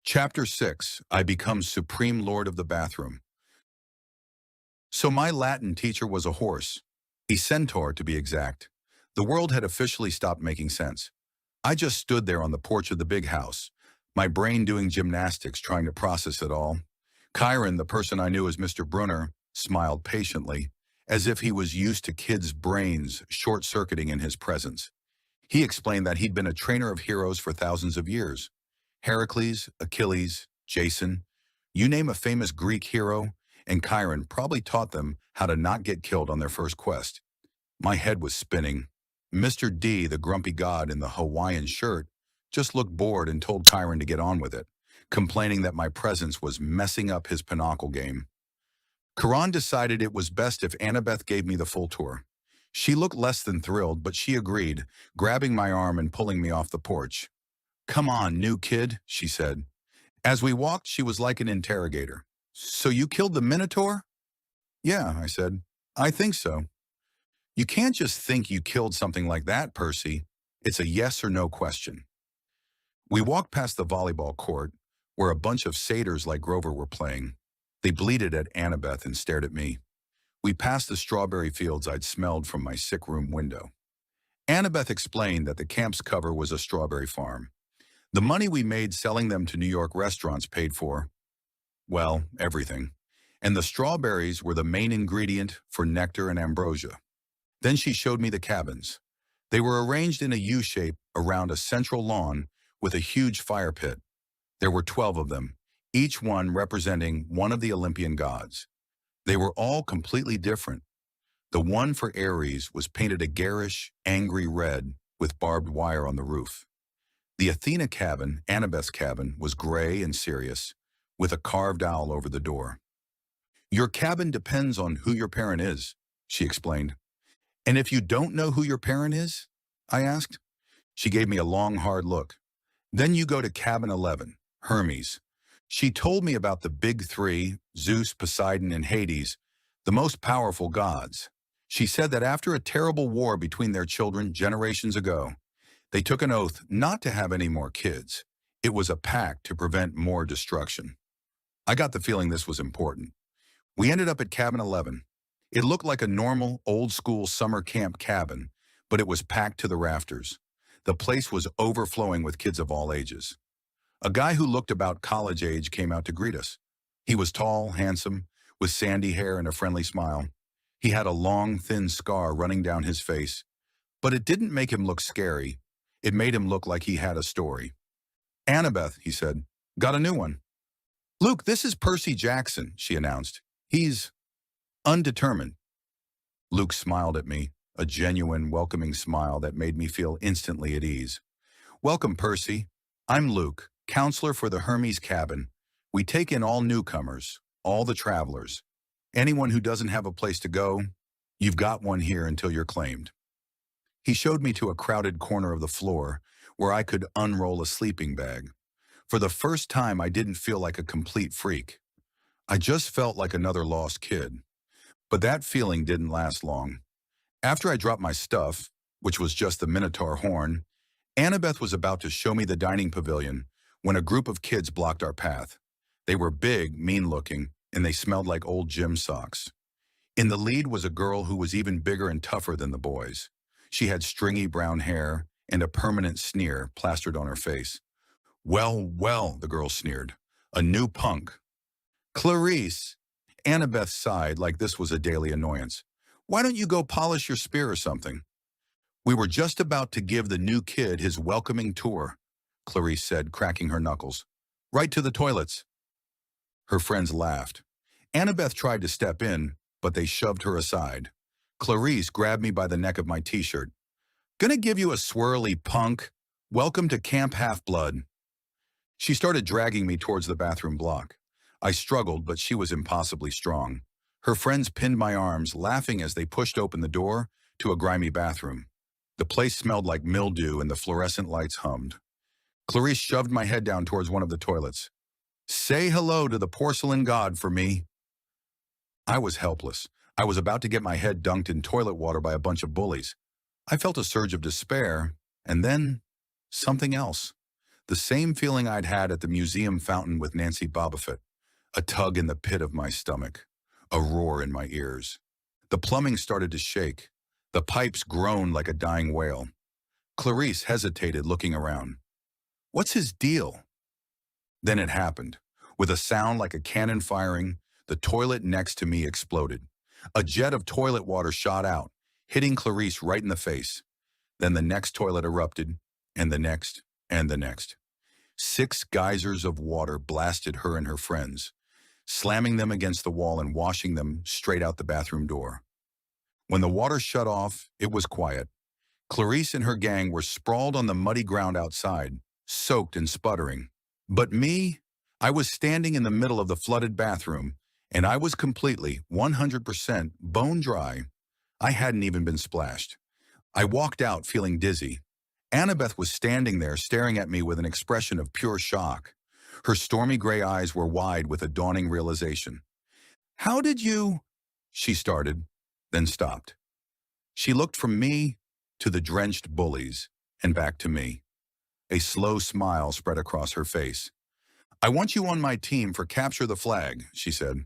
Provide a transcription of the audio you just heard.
Chapter 6. I Become Supreme Lord of the Bathroom. So my Latin teacher was a horse. A centaur, to be exact. The world had officially stopped making sense. I just stood there on the porch of the big house, my brain doing gymnastics trying to process it all. Chiron, the person I knew as Mr. Brunner, smiled patiently, as if he was used to kids' brains short-circuiting in his presence. He explained that he'd been a trainer of heroes for thousands of years. Heracles, Achilles, Jason, you name a famous Greek hero, and Chiron probably taught them how to not get killed on their first quest. My head was spinning. Mr. D, the grumpy god in the Hawaiian shirt, just looked bored and told Chiron to get on with it, complaining that my presence was messing up his pinochle game. Chiron decided it was best if Annabeth gave me the full tour. She looked less than thrilled, but she agreed, grabbing my arm and pulling me off the porch. "Come on, new kid," she said. As we walked, she was like an interrogator. "So you killed the Minotaur?" "Yeah," I said. "I think so." "You can't just think you killed something like that, Percy. It's a yes or no question." We walked past the volleyball court, where a bunch of satyrs like Grover were playing. They bleated at Annabeth and stared at me. We passed the strawberry fields I'd smelled from my sick room window. Annabeth explained that the camp's cover was a strawberry farm. The money we made selling them to New York restaurants paid for, well, everything. And the strawberries were the main ingredient for nectar and ambrosia. Then she showed me the cabins. They were arranged in a U shape around a central lawn with a huge fire pit. There were 12 of them, each one representing one of the Olympian gods. They were all completely different. The one for Ares was painted a garish, angry red with barbed wire on the roof. The Athena cabin, Annabeth's cabin, was gray and serious, with a carved owl over the door. "Your cabin depends on who your parent is," she explained. "And if you don't know who your parent is?" I asked. She gave me a long, hard look. "Then you go to cabin 11, Hermes." She told me about the big three, Zeus, Poseidon, and Hades, the most powerful gods. She said that after a terrible war between their children generations ago, they took an oath not to have any more kids. It was a pact to prevent more destruction. I got the feeling this was important. We ended up at cabin 11. It looked like a normal, old-school summer camp cabin, but it was packed to the rafters. The place was overflowing with kids of all ages. A guy who looked about college age came out to greet us. He was tall, handsome, with sandy hair and a friendly smile. He had a long, thin scar running down his face, but it didn't make him look scary. It made him look like he had a story. "Annabeth," he said, "got a new one." "Luke, this is Percy Jackson," she announced. "He's undetermined." Luke smiled at me, a genuine, welcoming smile that made me feel instantly at ease. "Welcome, Percy. I'm Luke, counselor for the Hermes cabin. We take in all newcomers, all the travelers. Anyone who doesn't have a place to go, you've got one here until you're claimed." He showed me to a crowded corner of the floor where I could unroll a sleeping bag. For the first time, I didn't feel like a complete freak. I just felt like another lost kid. But that feeling didn't last long. After I dropped my stuff, which was just the Minotaur horn, Annabeth was about to show me the dining pavilion when a group of kids blocked our path. They were big, mean-looking, and they smelled like old gym socks. In the lead was a girl who was even bigger and tougher than the boys. She had stringy brown hair and a permanent sneer plastered on her face. "Well, well," the girl sneered. "A new punk." "Clarice," Annabeth sighed like this was a daily annoyance. "Why don't you go polish your spear or something?" "We were just about to give the new kid his welcoming tour," Clarice said, cracking her knuckles. "Right to the toilets." Her friends laughed. Annabeth tried to step in, but they shoved her aside. Clarice grabbed me by the neck of my t-shirt. "Gonna give you a swirly, punk. Welcome to Camp Half-Blood." She started dragging me towards the bathroom block. I struggled, but she was impossibly strong. Her friends pinned my arms, laughing as they pushed open the door to a grimy bathroom. The place smelled like mildew and the fluorescent lights hummed. Clarice shoved my head down towards one of the toilets. "Say hello to the porcelain god for me." I was helpless. I was about to get my head dunked in toilet water by a bunch of bullies. I felt a surge of despair, and then something else. The same feeling I'd had at the museum fountain with Nancy Bobbitt. A tug in the pit of my stomach. A roar in my ears. The plumbing started to shake. The pipes groaned like a dying whale. Clarice hesitated, looking around. What's his deal? Then it happened. With a sound like a cannon firing, the toilet next to me exploded. A jet of toilet water shot out, hitting Clarice right in the face. Then the next toilet erupted, and the next, and the next. 6 geysers of water blasted her and her friends, slamming them against the wall and washing them straight out the bathroom door. When the water shut off, it was quiet. Clarice and her gang were sprawled on the muddy ground outside, soaked and sputtering. But me, I was standing in the middle of the flooded bathroom, and I was completely, 100% bone dry. I hadn't even been splashed. I walked out feeling dizzy. Annabeth was standing there staring at me with an expression of pure shock. Her stormy gray eyes were wide with a dawning realization. "How did you—" she started, then stopped. She looked from me to the drenched bullies and back to me. A slow smile spread across her face. "I want you on my team for Capture the Flag," she said.